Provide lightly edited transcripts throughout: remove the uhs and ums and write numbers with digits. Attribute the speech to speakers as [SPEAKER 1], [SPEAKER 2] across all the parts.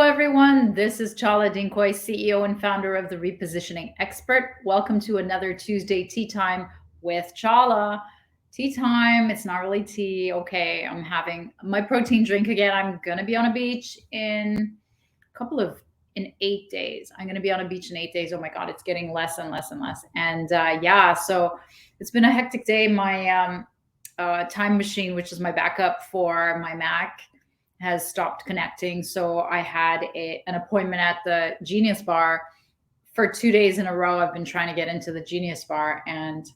[SPEAKER 1] everyone. This is Chala Dinkoy, CEO and founder of the Repositioning Expert. Welcome to another Tuesday Tea Time with Chala. Tea time, it's not really tea. Okay, I'm having my protein drink again. I'm going to be on a beach in 8 days. I'm going to be on a beach in 8 days. Oh my God, it's getting less and less and less. And so it's been a hectic day. My time machine, which is my backup for my Mac, has stopped connecting. So I had an appointment at the Genius Bar for 2 days in a row. I've been trying to get into the Genius Bar and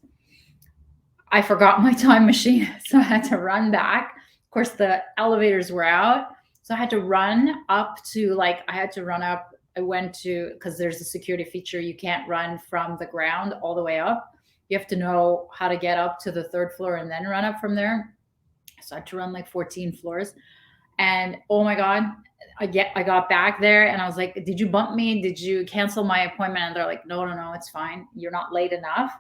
[SPEAKER 1] I forgot my time machine. So I had to run back. Of course, the elevators were out. So I had to run up. I went to, because there's a security feature, you can't run from the ground all the way up. You have to know how to get up to the third floor and then run up from there. So I had to run like 14 floors. And oh my God, I got back there and I was like, did you bump me? Did you cancel my appointment? And they're like, no, it's fine. You're not late enough.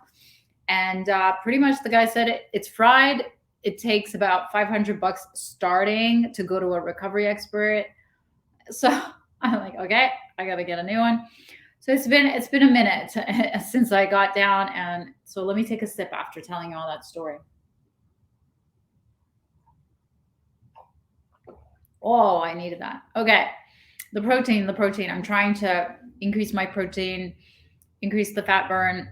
[SPEAKER 1] And pretty much the guy said it's fried. It takes about $500 starting to go to a recovery expert. So I'm like, okay, I got to get a new one. So it's been a minute since I got down. And so let me take a sip after telling you all that story. Oh, I needed that. Okay. The protein. I'm trying to increase my protein, increase the fat burn.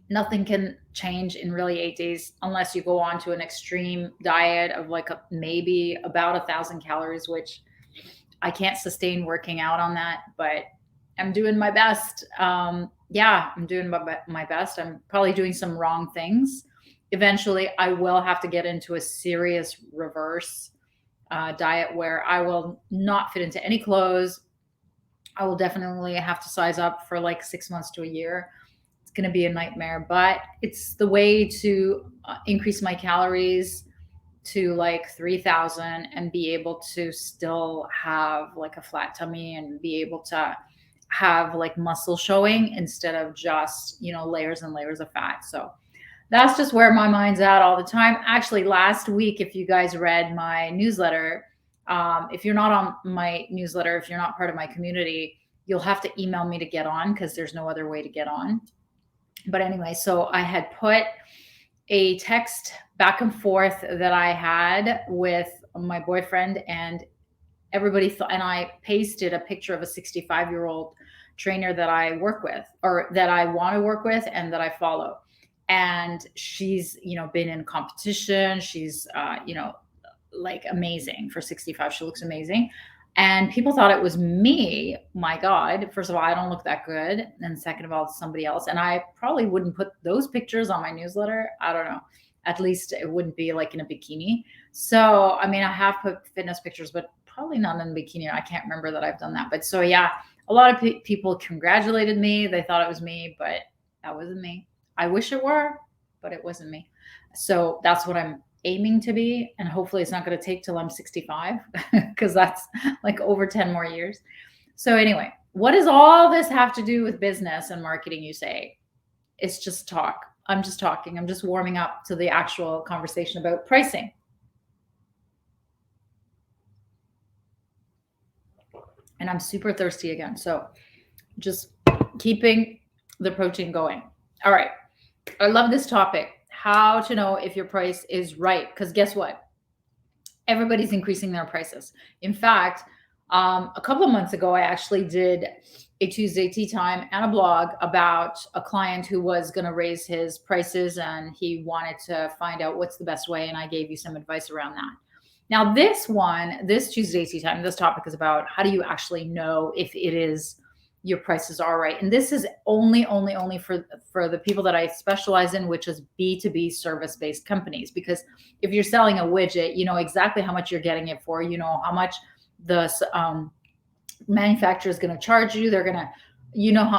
[SPEAKER 1] Nothing can change in really 8 days unless you go on to an extreme diet of maybe about 1,000 calories, which I can't sustain working out on that, but I'm doing my best. I'm doing my best. I'm probably doing some wrong things. Eventually, I will have to get into a serious reverse diet where I will not fit into any clothes. I will definitely have to size up for like 6 months to a year. It's going to be a nightmare, but it's the way to increase my calories to like 3,000 and be able to still have like a flat tummy and be able to have like muscle showing instead of just, layers and layers of fat. So that's just where my mind's at all the time. Actually, last week, if you guys read my newsletter, if you're not on my newsletter, if you're not part of my community, you'll have to email me to get on because there's no other way to get on. But anyway, so I had put a text back and forth that I had with my boyfriend and everybody thought, and I pasted a picture of a 65-year-old trainer that I work with or that I want to work with and that I follow. And she's, been in competition. She's, like amazing for 65. She looks amazing. And people thought it was me. My God, first of all, I don't look that good. And second of all, it's somebody else. And I probably wouldn't put those pictures on my newsletter. I don't know. At least it wouldn't be like in a bikini. So, I mean, I have put fitness pictures, but probably not in a bikini. I can't remember that I've done that. But so, yeah, a lot of people congratulated me. They thought it was me, but that wasn't me. I wish it were, but it wasn't me. So that's what I'm aiming to be. And hopefully it's not going to take till I'm 65 because that's like over 10 more years. So anyway, what does all this have to do with business and marketing, you say? It's just talk. I'm just talking. I'm just warming up to the actual conversation about pricing. And I'm super thirsty again. So just keeping the protein going. All right. I love this topic. How to know if your price is right. Because guess what? Everybody's increasing their prices. In fact, a couple of months ago, I actually did a Tuesday tea time and a blog about a client who was going to raise his prices and he wanted to find out what's the best way. And I gave you some advice around that. Now, this Tuesday tea time, this topic is about how do you actually know if it is your prices are right. And this is only for the people that I specialize in, which is B2B service-based companies. Because if you're selling a widget, you know exactly how much you're getting it for, you know how much the manufacturer is going to charge you. They're going to,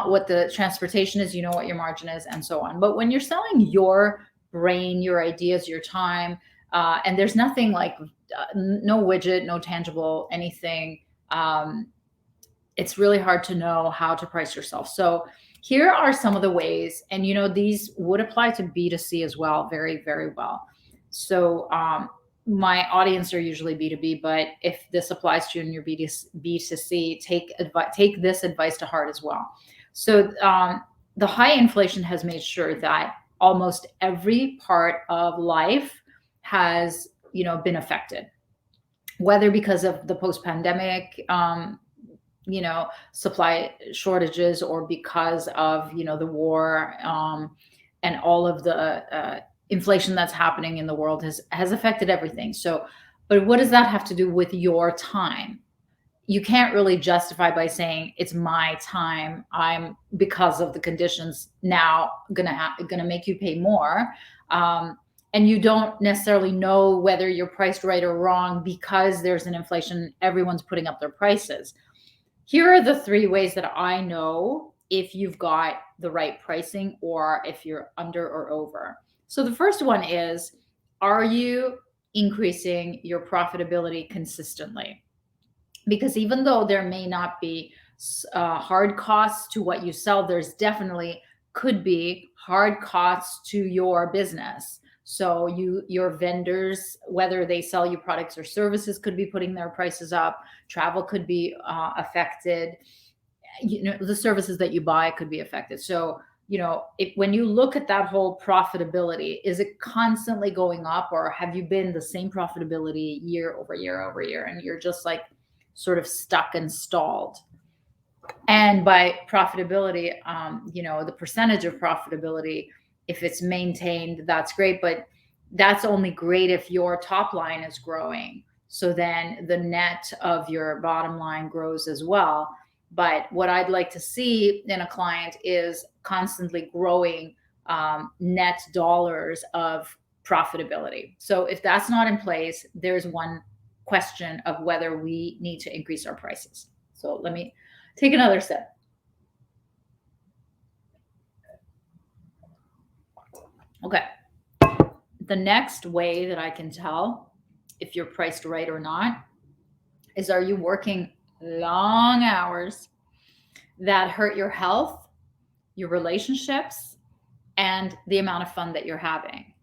[SPEAKER 1] what the transportation is, what your margin is, and so on. But when you're selling your brain, your ideas, your time, and there's nothing like no widget, no tangible anything, it's really hard to know how to price yourself. So here are some of the ways, and these would apply to B2C as well, very, very well. So my audience are usually B2B, but if this applies to you in your B2C, take this advice to heart as well. So the high inflation has made sure that almost every part of life has, been affected, whether because of the post-pandemic, supply shortages, or because of, the war, and all of the inflation that's happening in the world has affected everything. So, but what does that have to do with your time? You can't really justify by saying it's my time. I'm, because of the conditions now, gonna make you pay more. And you don't necessarily know whether you're priced right or wrong because there's an inflation. Everyone's putting up their prices. Here are the 3 ways that I know if you've got the right pricing or if you're under or over. So the first one is, are you increasing your profitability consistently? Because even though there may not be hard costs to what you sell, there's definitely could be hard costs to your business. So your vendors, whether they sell you products or services, could be putting their prices up. Travel could be affected. The services that you buy could be affected. So when you look at that whole profitability, is it constantly going up, or have you been the same profitability year over year over year, and you're just like sort of stuck and stalled? And by profitability, the percentage of profitability, if it's maintained, that's great, but that's only great if your top line is growing. So then the net of your bottom line grows as well. But what I'd like to see in a client is constantly growing net dollars of profitability. So if that's not in place, there's one question of whether we need to increase our prices. So let me take another sip. Okay. The next way that I can tell if you're priced right or not is, are you working long hours that hurt your health, your relationships, and the amount of fun that you're having?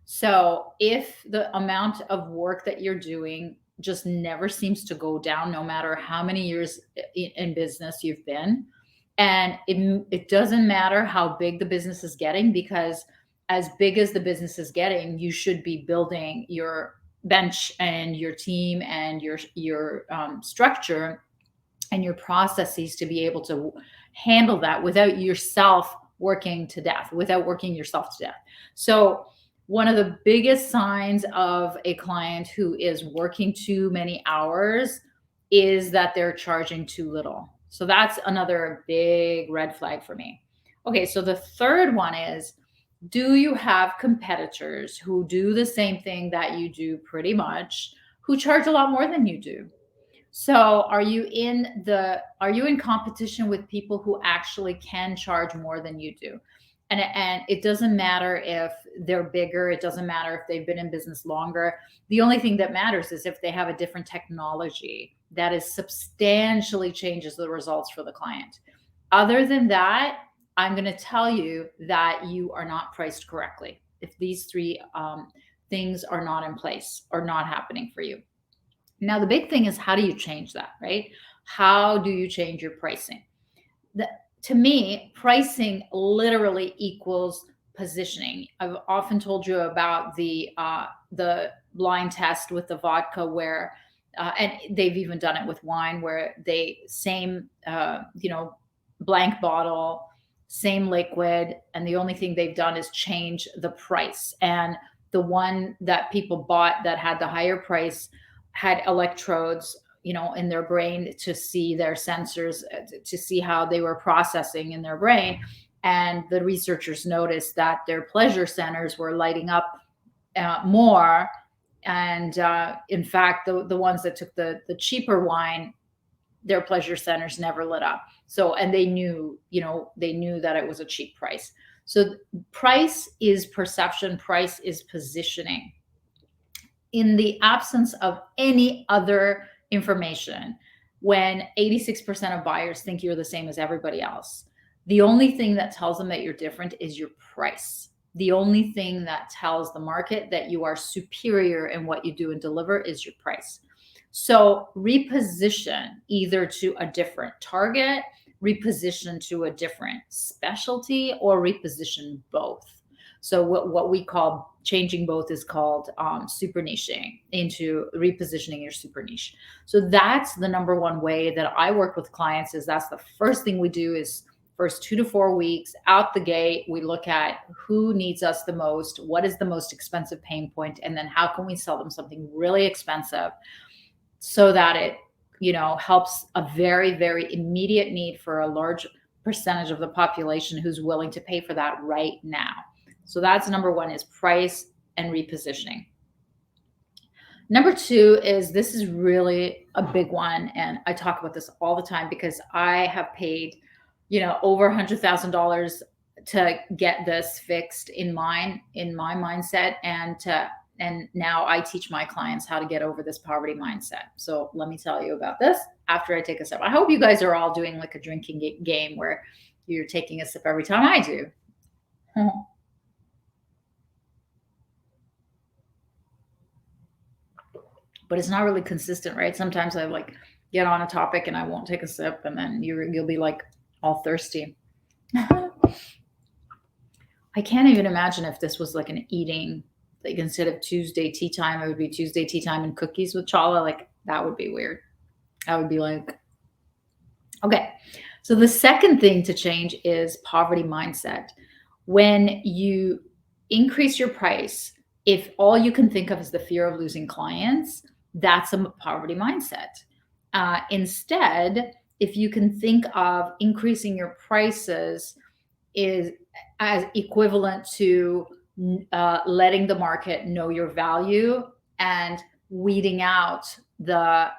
[SPEAKER 1] So if the amount of work that you're doing just never seems to go down, no matter how many years in business you've been, and it doesn't matter how big the business is getting, because as big as the business is getting, you should be building your bench and your team and your structure and your processes to be able to handle that without yourself working to death, without working yourself to death. So one of the biggest signs of a client who is working too many hours is that they're charging too little. So that's another big red flag for me. Okay, so the third one is, do you have competitors who do the same thing that you do pretty much, who charge a lot more than you do? So are you in competition with people who actually can charge more than you do? And it doesn't matter if they're bigger, it doesn't matter if they've been in business longer. The only thing that matters is if they have a different technology that is substantially changes the results for the client. Other than that, I'm going to tell you that you are not priced correctly if these 3 things are not in place or not happening for you. Now, the big thing is, how do you change that, right? How do you change your pricing? To me, pricing literally equals positioning. I've often told you about the blind test with the vodka, where and they've even done it with wine, where they same blank bottle, same liquid, and the only thing they've done is change the price. And the one that people bought that had the higher price had electrodes in their brain to see their sensors, to see how they were processing in their brain. And the researchers noticed that their pleasure centers were lighting up more. And in fact, the ones that took the cheaper wine, their pleasure centers never lit up. So, and they knew that it was a cheap price. So price is perception, price is positioning. In the absence of any other information, when 86% of buyers think you're the same as everybody else, the only thing that tells them that you're different is your price. The only thing that tells the market that you are superior in what you do and deliver is your price. So reposition either to a different target, reposition to a different specialty, or reposition both. So what we call changing both is called super niching into repositioning your super niche. So that's the number one way that I work with clients. Is that's the first thing we do is first 2 to 4 weeks out the gate, we look at who needs us the most, what is the most expensive pain point, and then how can we sell them something really expensive so that it, helps a very, very immediate need for a large percentage of the population who's willing to pay for that right now. So that's number one, is price and repositioning. Number two is, this is really a big one, and I talk about this all the time because I have paid, over $100,000 to get this fixed in my mindset, and now I teach my clients how to get over this poverty mindset. So let me tell you about this after I take a sip. I hope you guys are all doing like a drinking game where you're taking a sip every time I do. But it's not really consistent, right? Sometimes I like get on a topic and I won't take a sip, and then you'll be like all thirsty. I can't even imagine if this was like an eating, like instead of Tuesday tea time, it would be Tuesday tea time and cookies with Chala. Like that would be weird. I would be like, okay. So the second thing to change is poverty mindset. When you increase your price, if all you can think of is the fear of losing clients, that's a poverty mindset. Instead, if you can think of increasing your prices is as equivalent to letting the market know your value and weeding out the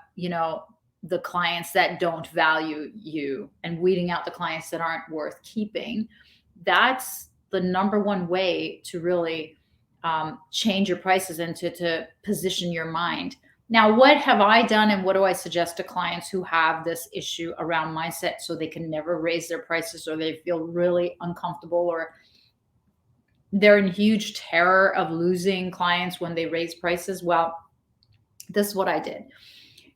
[SPEAKER 1] clients that don't value you and weeding out the clients that aren't worth keeping, that's the number one way to really change your prices and to position your mind. Now, what have I done and what do I suggest to clients who have this issue around mindset so they can never raise their prices, or they feel really uncomfortable, or they're in huge terror of losing clients when they raise prices? Well, this is what I did.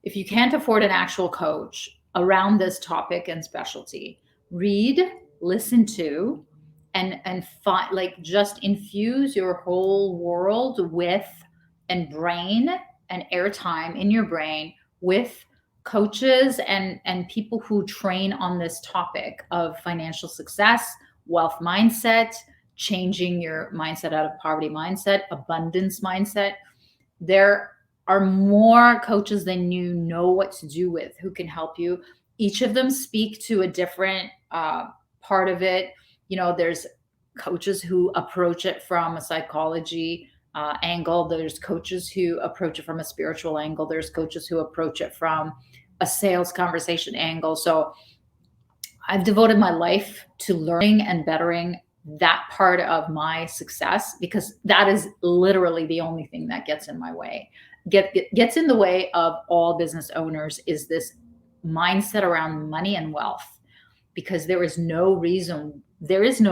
[SPEAKER 1] If you can't afford an actual coach around this topic and specialty, read, listen to, and find, like, just infuse your whole world with, and brain and airtime in your brain with coaches and people who train on this topic of financial success, wealth mindset, changing your mindset out of poverty mindset, abundance mindset. There are more coaches than you know what to do with who can help you. Each of them speak to a different part of it. There's coaches who approach it from a psychology angle. There's coaches who approach it from a spiritual angle. There's coaches who approach it from a sales conversation angle. So I've devoted my life to learning and bettering that part of my success, because that is literally the only thing that gets in my way, gets in the way of all business owners, is this mindset around money and wealth. Because there is no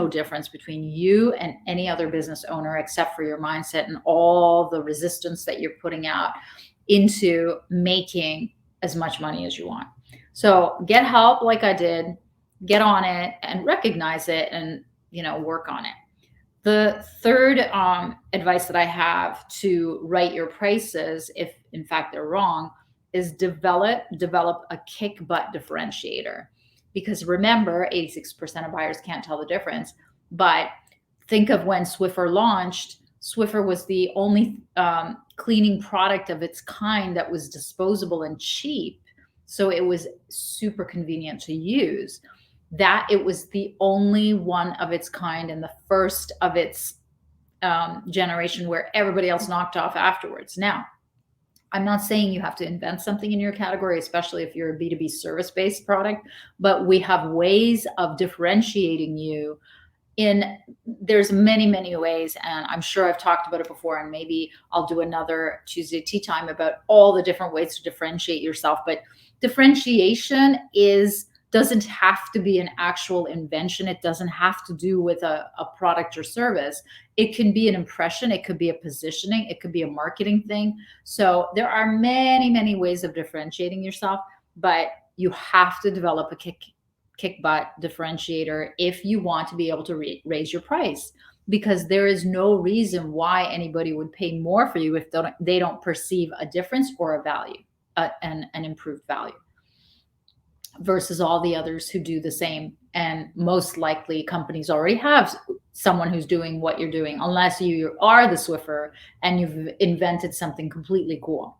[SPEAKER 1] difference between you and any other business owner except for your mindset and all the resistance that you're putting out into making as much money as you want. So get help like I did, get on it and recognize it, and work on it. The third advice that I have to write your prices, if in fact they're wrong, is develop a kick butt differentiator. Because remember, 86% of buyers can't tell the difference. But think of when Swiffer launched. Swiffer was the only cleaning product of its kind that was disposable and cheap. So it was super convenient to use. That it was the only one of its kind and the first of its generation, where everybody else knocked off afterwards. Now, I'm not saying you have to invent something in your category, especially if you're a B2B service-based product, but we have ways of differentiating you. There's many, many ways, and I'm sure I've talked about it before, and maybe I'll do another Tuesday tea time about all the different ways to differentiate yourself. But differentiation is doesn't have to be an actual invention. It doesn't have to do with a product or service. It can be an impression, it could be a positioning, it could be a marketing thing. So there are many, many ways of differentiating yourself, but you have to develop a kick butt differentiator if you want to be able to raise your price, because there is no reason why anybody would pay more for you if they don't perceive a difference or a value, an improved value, versus all the others who do the same. And most likely companies already have someone who's doing what you're doing, unless you are the Swiffer and you've invented something completely cool.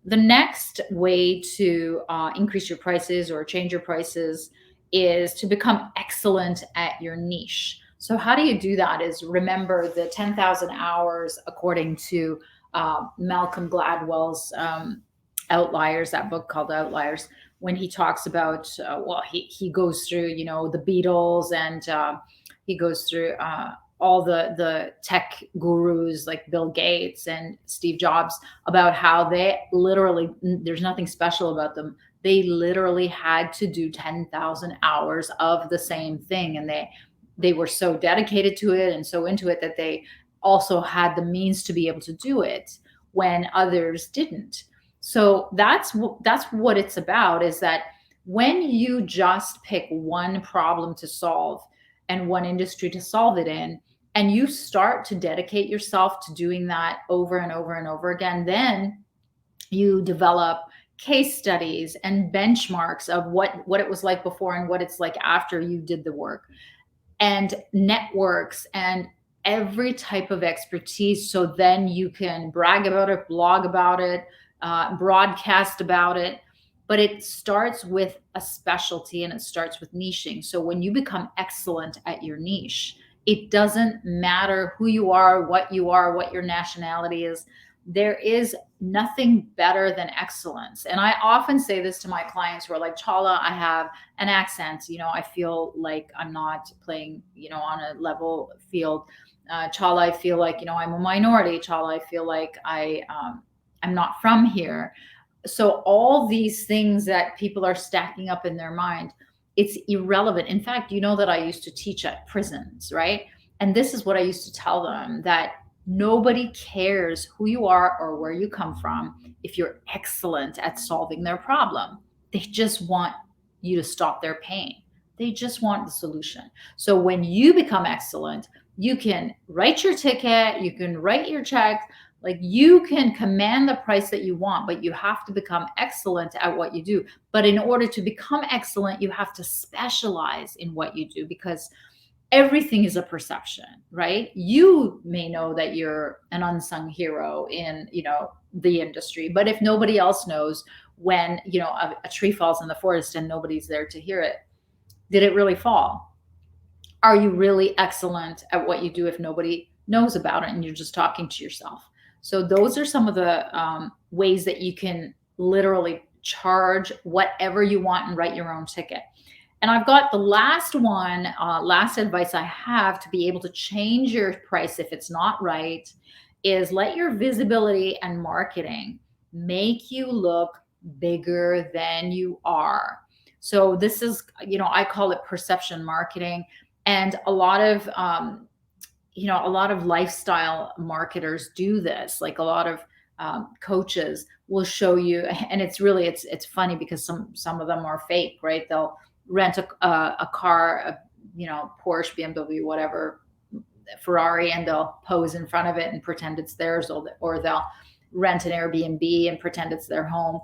[SPEAKER 1] The next way to increase your prices or change your prices is to become excellent at your niche. So how do you do that? Is remember the 10,000 hours, according to Malcolm Gladwell's Outliers, that book called Outliers, when he talks about, he goes through, the Beatles, and he goes through all the tech gurus like Bill Gates and Steve Jobs, about how they literally, there's nothing special about them. They literally had to do 10,000 hours of the same thing. And they were so dedicated to it and so into it that they also had the means to be able to do it when others didn't. So that's what it's about, is that when you just pick one problem to solve and one industry to solve it in, and you start to dedicate yourself to doing that over and over and over again, then you develop case studies and benchmarks of what it was like before and what it's like after you did the work, and networks and every type of expertise. So then you can brag about it, blog about it, broadcast about it. But it starts with a specialty and it starts with niching. So when you become excellent at your niche, it doesn't matter who you are, what your nationality is. There is nothing better than excellence. And I often say this to my clients who are like, Chala, I have an accent. I feel like I'm not playing, on a level field. Chala, I feel like, I'm a minority. Chala, I feel like I'm not from here. So all these things that people are stacking up in their mind, it's irrelevant. In fact, that I used to teach at prisons, right? And this is what I used to tell them, that nobody cares who you are or where you come from if you're excellent at solving their problem. They just want you to stop their pain. They just want the solution. So when you become excellent, you can write your ticket, you can write your check, like you can command the price that you want, but you have to become excellent at what you do. But in order to become excellent, you have to specialize in what you do, because everything is a perception, right? You may know that you're an unsung hero in, the industry, but if nobody else knows, when, a tree falls in the forest and nobody's there to hear it, did it really fall? Are you really excellent at what you do if nobody knows about it and you're just talking to yourself? So those are some of the ways that you can literally charge whatever you want and write your own ticket. And I've got the last one, last advice I have to be able to change your price if it's not right, is let your visibility and marketing make you look bigger than you are. So this is, I call it perception marketing. And a lot of lifestyle marketers do this. Like a lot of coaches will show you, and it's funny because some of them are fake, right? They'll rent a car, Porsche, BMW, whatever, Ferrari, and they'll pose in front of it and pretend it's theirs, or they'll rent an Airbnb and pretend it's their home.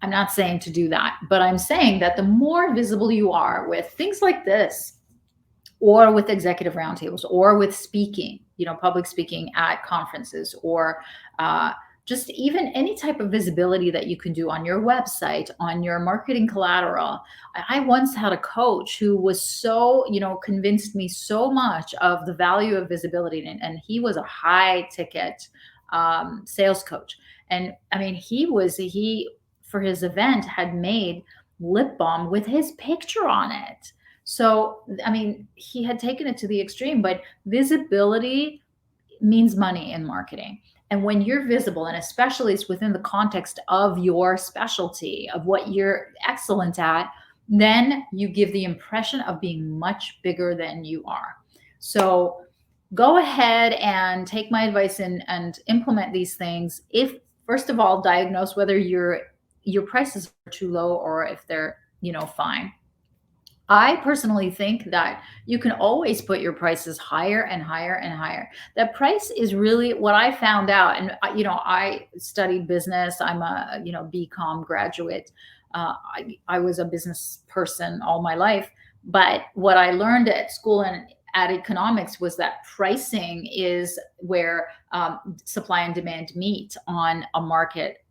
[SPEAKER 1] I'm not saying to do that, but I'm saying that the more visible you are with things like this, or with executive roundtables, or with speaking, public speaking at conferences, or just even any type of visibility that you can do on your website, on your marketing collateral. I once had a coach who was so, convinced me so much of the value of visibility, and he was a high ticket sales coach. And I mean, he for his event had made lip balm with his picture on it. So, I mean, he had taken it to the extreme, but visibility means money in marketing. And when you're visible, and especially it's within the context of your specialty, of what you're excellent at, then you give the impression of being much bigger than you are. So go ahead and take my advice and implement these things. If first of all, diagnose whether your prices are too low or if they're, fine. I personally think that you can always put your prices higher and higher and higher. That price is really what I found out. And, I studied business. I'm a, BCom graduate. I was a business person all my life. But what I learned at school and at economics was that pricing is where supply and demand meet on a market,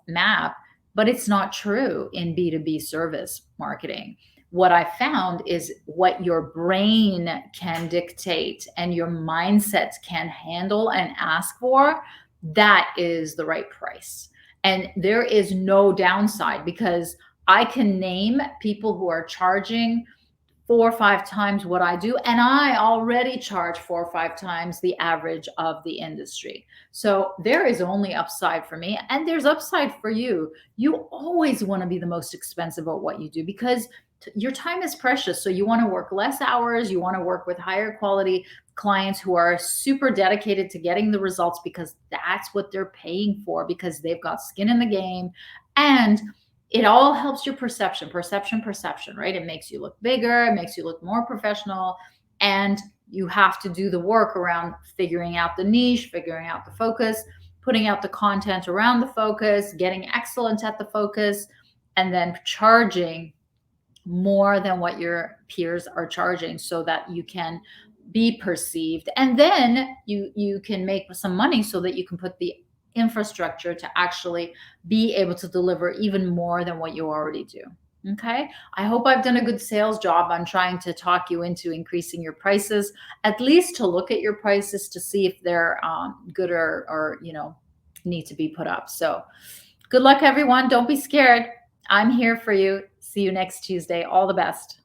[SPEAKER 1] map. But it's not true in B2B service marketing. What I found is what your brain can dictate and your mindset can handle and ask for, that is the right price. And there is no downside because I can name people who are charging 4 or 5 times what I do. And I already charge 4 or 5 times the average of the industry. So there is only upside for me, and there's upside for you. You always want to be the most expensive at what you do because your time is precious. So you want to work less hours. You want to work with higher quality clients who are super dedicated to getting the results because that's what they're paying for, because they've got skin in the game. And it all helps your perception, right? It makes you look bigger, it makes you look more professional. And you have to do the work around figuring out the niche, figuring out the focus, putting out the content around the focus, getting excellent at the focus, and then charging more than what your peers are charging so that you can be perceived. And then you can make some money so that you can put the infrastructure to actually be able to deliver even more than what you already do. Okay. I hope I've done a good sales job on trying to talk you into increasing your prices, at least to look at your prices to see if they're good or, need to be put up. So good luck, everyone. Don't be scared. I'm here for you. See you next Tuesday. All the best.